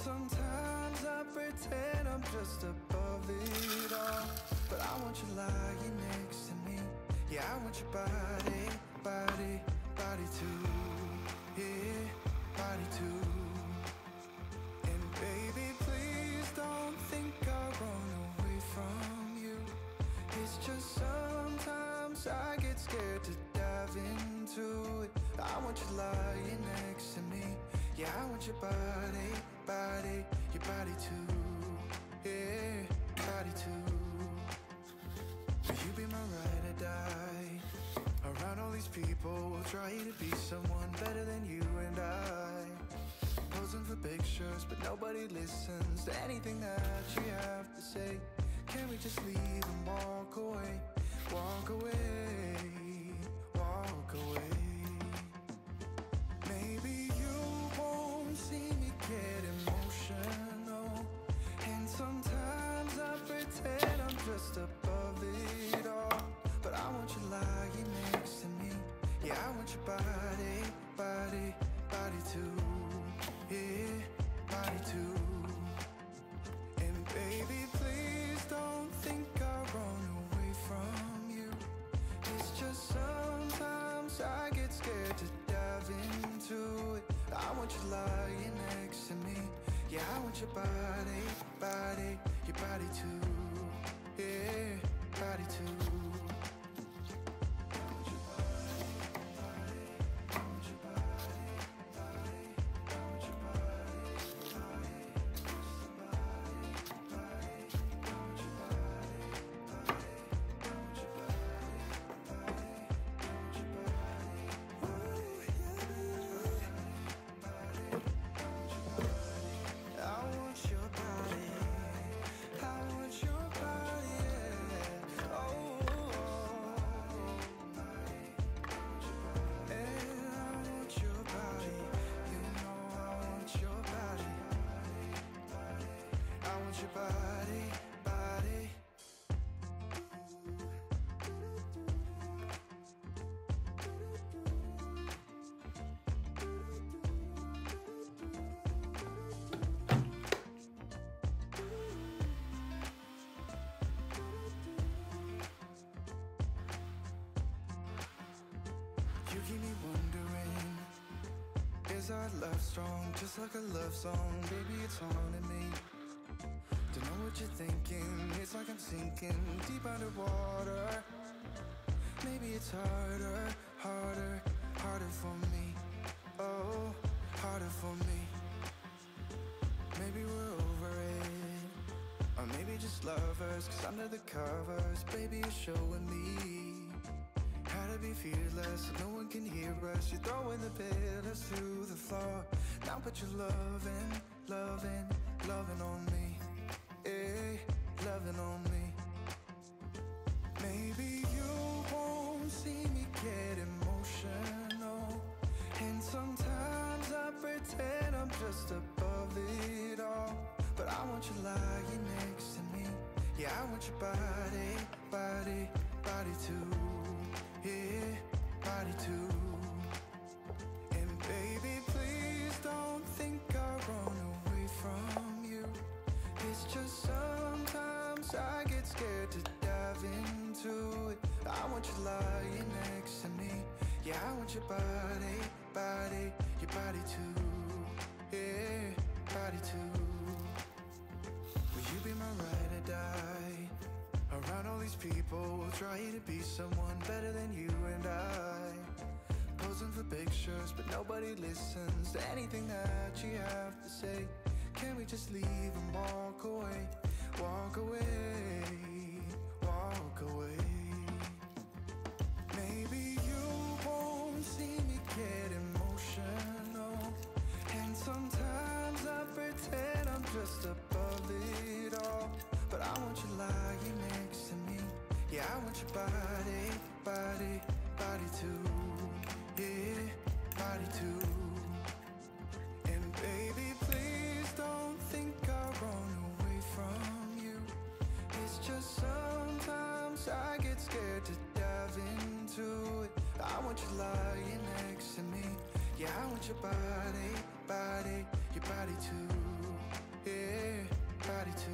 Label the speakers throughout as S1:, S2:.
S1: sometimes I pretend I'm just above it all, but I want you lying next to me. Yeah, I want your body, body, body too. Yeah, body too. And baby, please don't think I'll run away from you. It's just sometimes I get scared to dive into it. I want you lying next to me. Yeah, I want your body, body, your body too. Yeah, body too. Will you be my ride or die? Around all these people, will try to be someone better than you and I. Posing for pictures, but nobody listens to anything that you have to say. Can we just leave and walk away? Walk away, walk away. Maybe you won't see me get emotional, and sometimes I pretend I'm just above it all, but I want you lying next to me. Yeah, I want your body, body, body too. Yeah, body too. And baby, please don't think I'll run away from you. It's just sometimes I get scared to dive into it. I want you lying next to me. Yeah, I want your body, body, your body too. Yeah, body too. Your body, body. You keep me wondering, is our love strong, just like a love song? Baby, it's haunting me. Don't know what you're thinking, it's like I'm sinking deep underwater. Maybe it's harder, harder, harder for me. Oh, harder for me. Maybe we're over it, or maybe just lovers, cause under the covers, baby, you're showing me how to be fearless, so no one can hear us. You're throwing the pillars through the floor. Now put your loving, loving, loving on me. Hey, loving on me. Maybe you won't see me get emotional, and sometimes I pretend I'm just above it all, but I want you lying next to me. Yeah, I want your body, body, body too. Yeah, body too. And baby, please don't think I'll run away from you. It's just sometimes I get scared to dive into it. I want you lying next to me. Yeah, I want your body, body, your body too. Yeah, body too. Will you be my ride or die? Around all these people, will try to be someone better than you and I. Posing for pictures, but nobody listens to anything that you have to say. Can we just leave and walk away? Walk away, walk away. Maybe you won't see me get emotional, and sometimes I pretend I'm just above it all, but I want you lying next to me. Yeah, I want your body, body, body too. Yeah, body too. And baby, please don't think I'll run away from you. It's just sometimes I get scared to dive into it. I want you lying next to me. Yeah, I want your body, body, your body too. body too.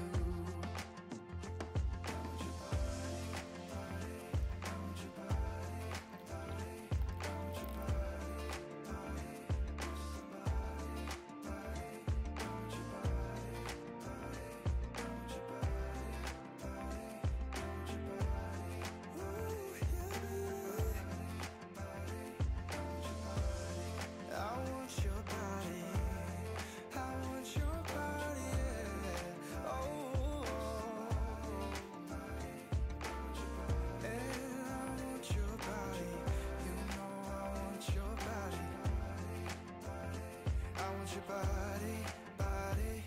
S1: Your body, body.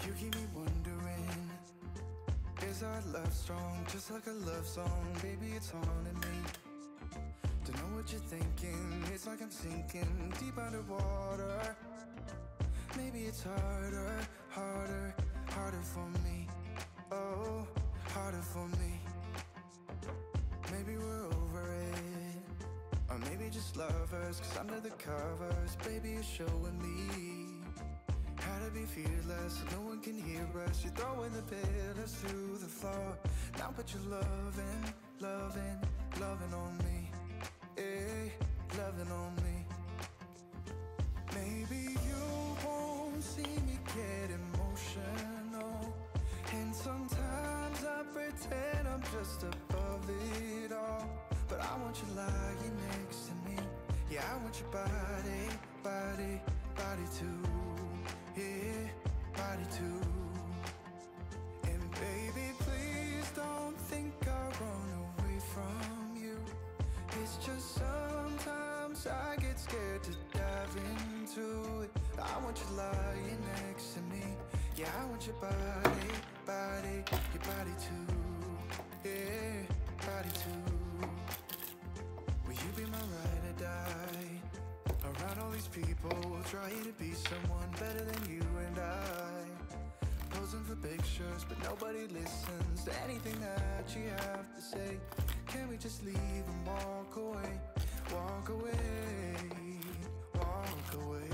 S1: You keep me wondering, is our love strong? Just like a love song, baby, it's haunting me. Don't know what you're thinking, it's like I'm sinking deep underwater. Maybe it's harder, harder, harder for me. Oh, harder for me. Maybe we're over it, or maybe just lovers, cause under the covers, baby, you're showing me how to be fearless, so no one can hear us. You're throwing the pillars through the floor. Now put your loving, loving, loving on me. Hey, loving on me. Maybe you won't see me get emotional, and sometimes I pretend I'm just above it all. But I want you lying next to me. Yeah, I want your body, body, body too. Yeah, body too. And baby, please don't think I'll run away from you. It's just sometimes I get scared to dive into it. I want you lying next to me. Yeah, I want your body, body, your body too. Yeah, body too. Will you be my ride or die? Around all these people, try to be someone better than you and I. Posing for pictures, but nobody listens to anything that you have to say. Can we just leave and walk away? Walk away, walk away.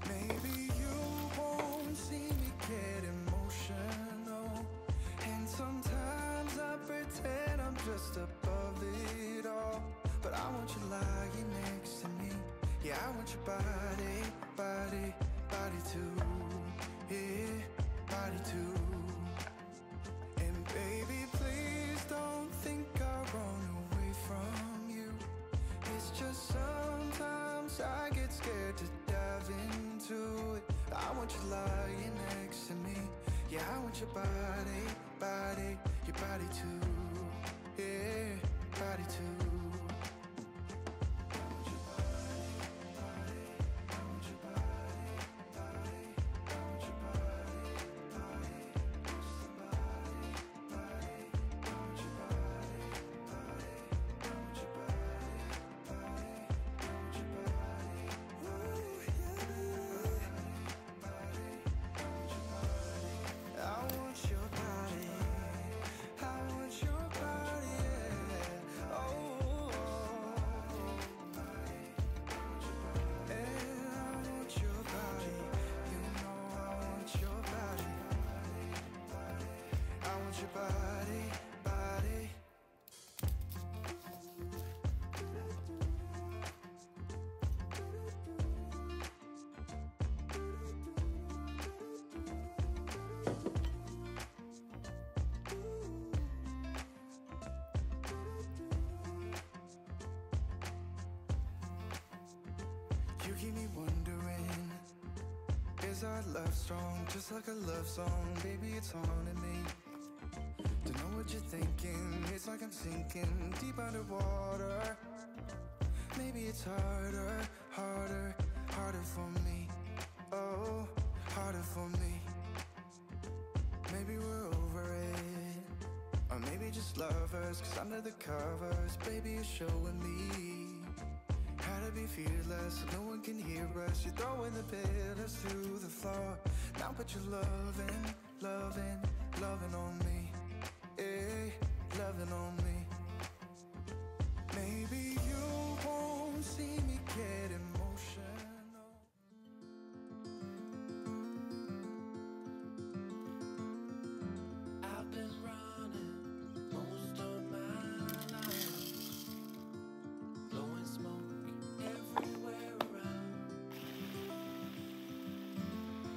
S1: Maybe you won't see me get emotional, and sometimes I pretend I'm just above it all. But I want you lying next to me. Yeah, I want your body, body, body too. Yeah, body too. And baby, please don't think I'll run away from you. It's just sometimes I get scared to dive into it. I want you lying next to me. Yeah, I want your body, body, your body too. Yeah, body too. Your body, body. You keep me wondering, is our love strong? Just like a love song, baby, it's haunting me. Don't know what you're thinking, it's like I'm sinking deep underwater. Maybe it's harder, harder, harder for me. Oh, harder for me. Maybe we're over it, or maybe just lovers, cause under the covers, baby, you're showing me how to be fearless, so no one can hear us. You're throwing the pillars through the floor. Now put your loving on me. Hey, loving on me. Maybe you won't see me get emotional. I've been running most of my life, blowing smoke everywhere around.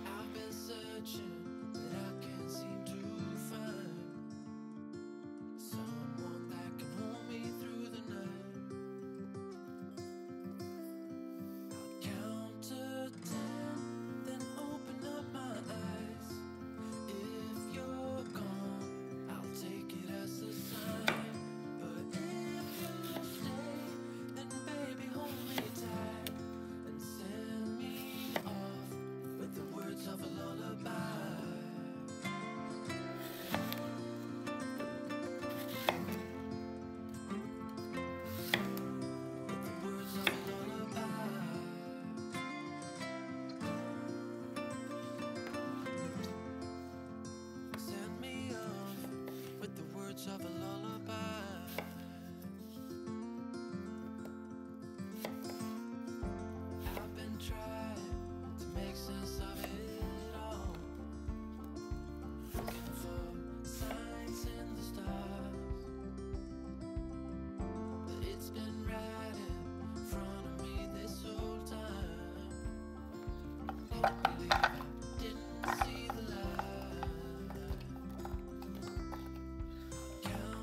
S1: I've been searching, but I can't seem to find someone that can hold me through the night. I'll count to 10, then open up my eyes. If you're gone, I'll take it as a sign. But if you stay, then baby hold me tight and send me off with the words of a lullaby. With the words of a lullaby. Send me off with the words of a lullaby. I've been trying to make sense of it all, looking for signs in the stars, but it's been right in front of me this whole time. Can't believe I didn't see the light. Count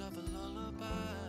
S1: of a lullaby.